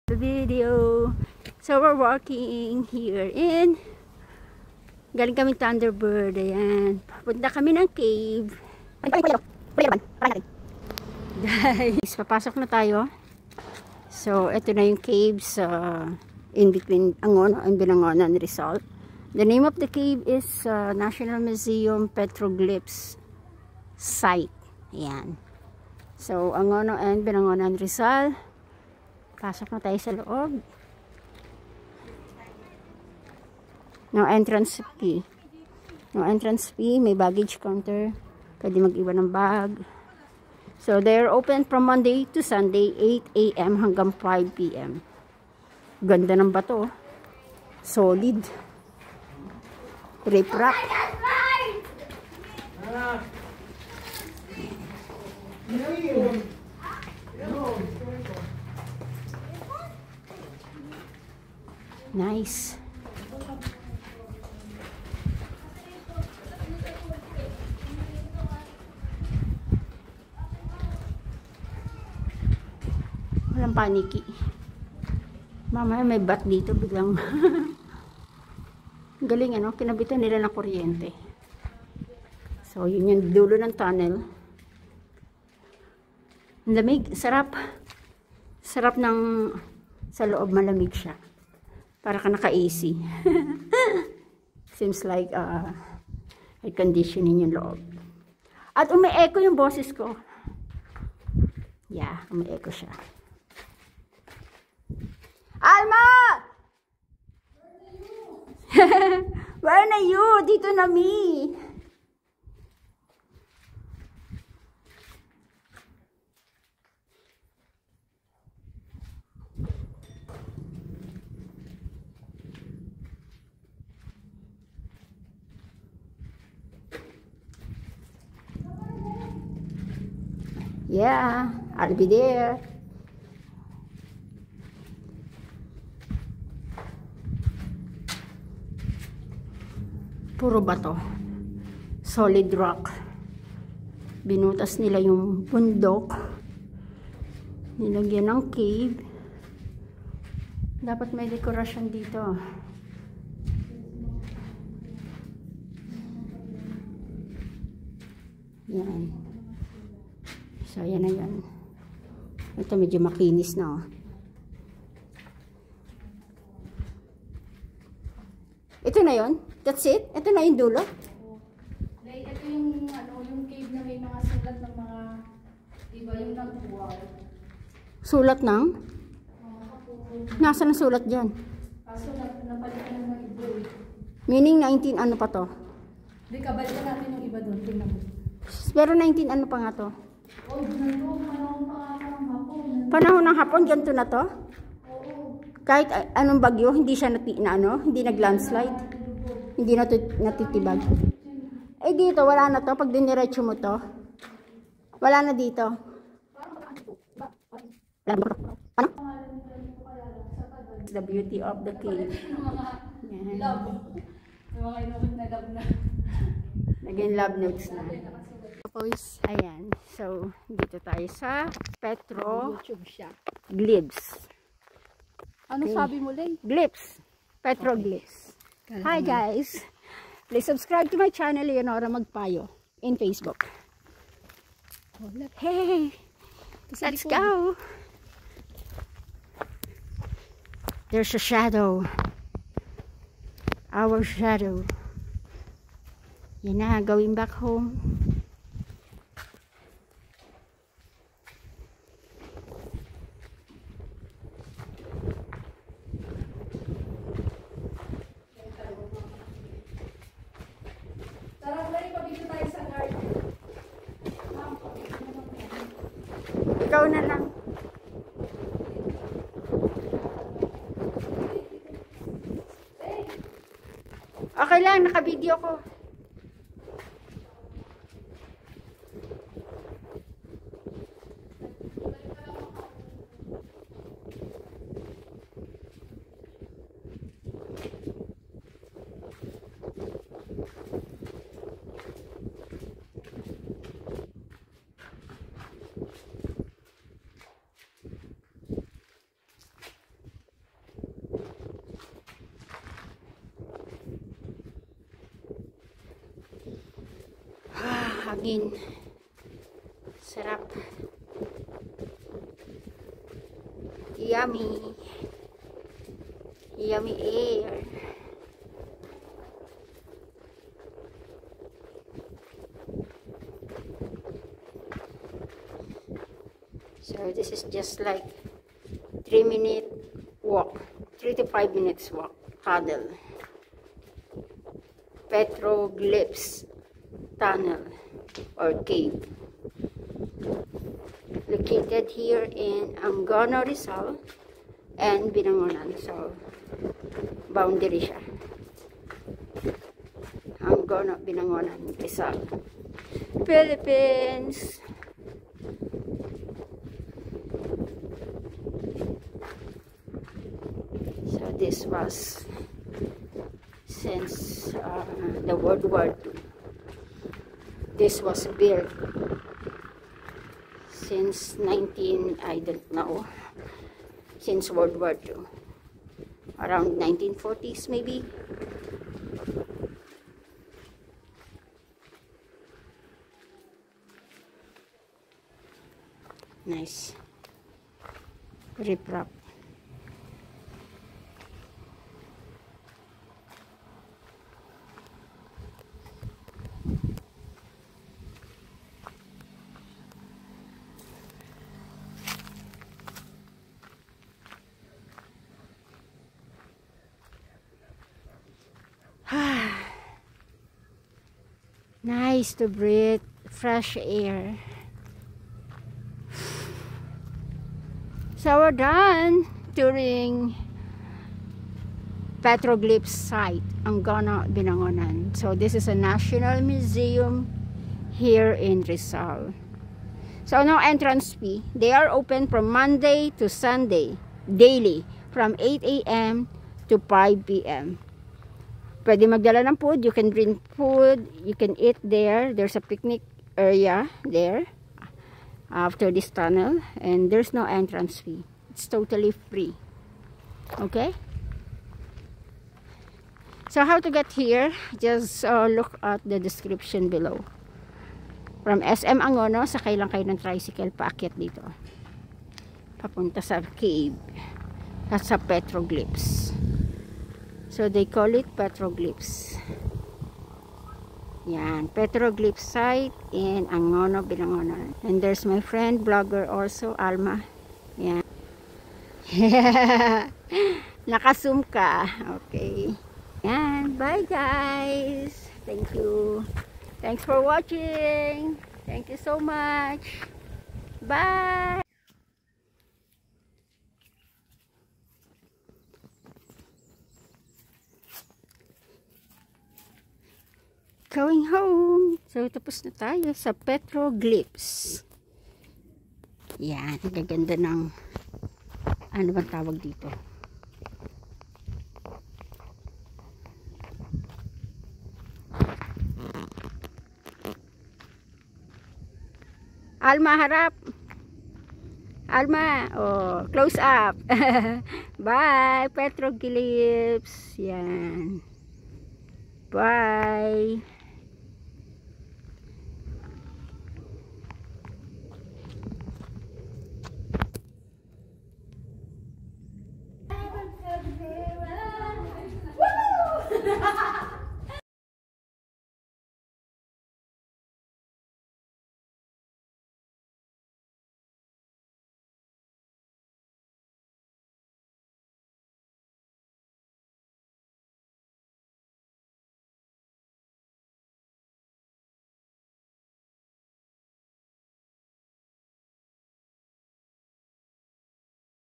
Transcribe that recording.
The video. So we're walking here in galing kami Thunderbird. Ayan. Punta kami ng cave. Guys, papasok na tayo. So ito na yung caves in between Angono and Binangonan, Rizal. The name of the cave is National Museum Petroglyphs Site. Ayan. So Angono and Binangonan, Rizal. Pasok na tayo sa loob. No entrance fee. No entrance fee. May baggage counter. Pwede mag-iwan ng bag. So, they're open from Monday to Sunday, 8 a.m. hanggang 5 p.m. Ganda ng bato. Solid. Rip-rap. Nice. Walang paniki. Mamaya may bat dito biglang. Galing ano, kinabitan nila ng kuryente. So, yun yung dulo ng tunnel. Lamig, sarap. Sarap ng sa loob, malamig siya. Para ka naka-AC. Seems like air conditioning yung loob. At umi-echo yung boses ko. Yeah, umi-echo siya. Alma! Where na you? Dito na me. Yeah, I'll be there. Puro bato. Solid rock. Binutas nila yung bundok. Nilagyan ng cave. Dapat may dekorasyon dito. Yan. So, yan na yan. Ito medyo makinis na, oh. Ito na yon. That's it? Ito na yung dulo? Ito yung, yung cave na may mga sulat ng mga, diba, yung nagbuwal. Sulat ng? Nasaan ang sulat dyan? Kaso, napalitan ng iba eh. Meaning 19 ano pa to? Hindi, kabalikan natin yung iba doon. Tingnan mo. Pero 19 ano pa nga to? Oh, panahon pa ng hapon. Panahon ng hapon, ganito na to? Oo. Kahit anong bagyo, hindi siya hindi nag-landslide. Hindi natitibag. Eh dito, wala na to. Pag diniretso mo to, wala na dito. The beauty of the cave. Yan. Love. Yung mga inugot na love na. Naging love notes na. Tapos, ayan. So, dito tayo sa Petroglyphs. Ano Okay. sabi mo, Lay? Glyphs. Petroglyphs. Okay. Hi guys. Please subscribe to my channel, Leonora Magpayo, in Facebook. Hey! Let's go! There's a shadow. Our shadow. Yan na, going back home. Ikaw na lang. Okay lang, naka-video ko. hangin. Sarap. Yummy. Yummy air. So this is just like 3-minute walk, 3 to 5 minutes walk, paddle. Petroglyphs tunnel or cave, located here in Angono, Rizal and Binangonan. So boundary siya. Angono, Binangonan, Rizal, Philippines. So this was since the World War II. This was built since I don't know, since World War II. Around 1940s maybe. Nice. Rip-rap. Nice to breathe fresh air. So we're done touring Petroglyphs site, Angono, Binangonan. So this is a national museum here in Rizal. So no entrance fee. They are open from Monday to Sunday, daily, from 8 a.m. to 5 p.m. Pwede magdala ng food. You can bring food. You can eat there. There's a picnic area there after this tunnel. And there's no entrance fee. It's totally free. Okay? So how to get here? Just look at the description below. From SM Angono, sakay lang kayo ng tricycle paakyat dito. Papunta sa cave. At sa Petroglyphs. So they call it Petroglyphs. Yan, Petroglyphs site in Angono, Binangonan. And there's my friend, blogger also, Alma. Yan. Naka-zoom ka. Okay. Yan, bye guys. Thank you. Thanks for watching. Thank you so much. Bye. Going home. So, tapos na tayo sa Petroglyphs. Yan. Gaganda ng ano bang tawag dito? Alma, harap. Alma. Oh, close up. Bye. Petroglyphs. Yan. Bye. Woo!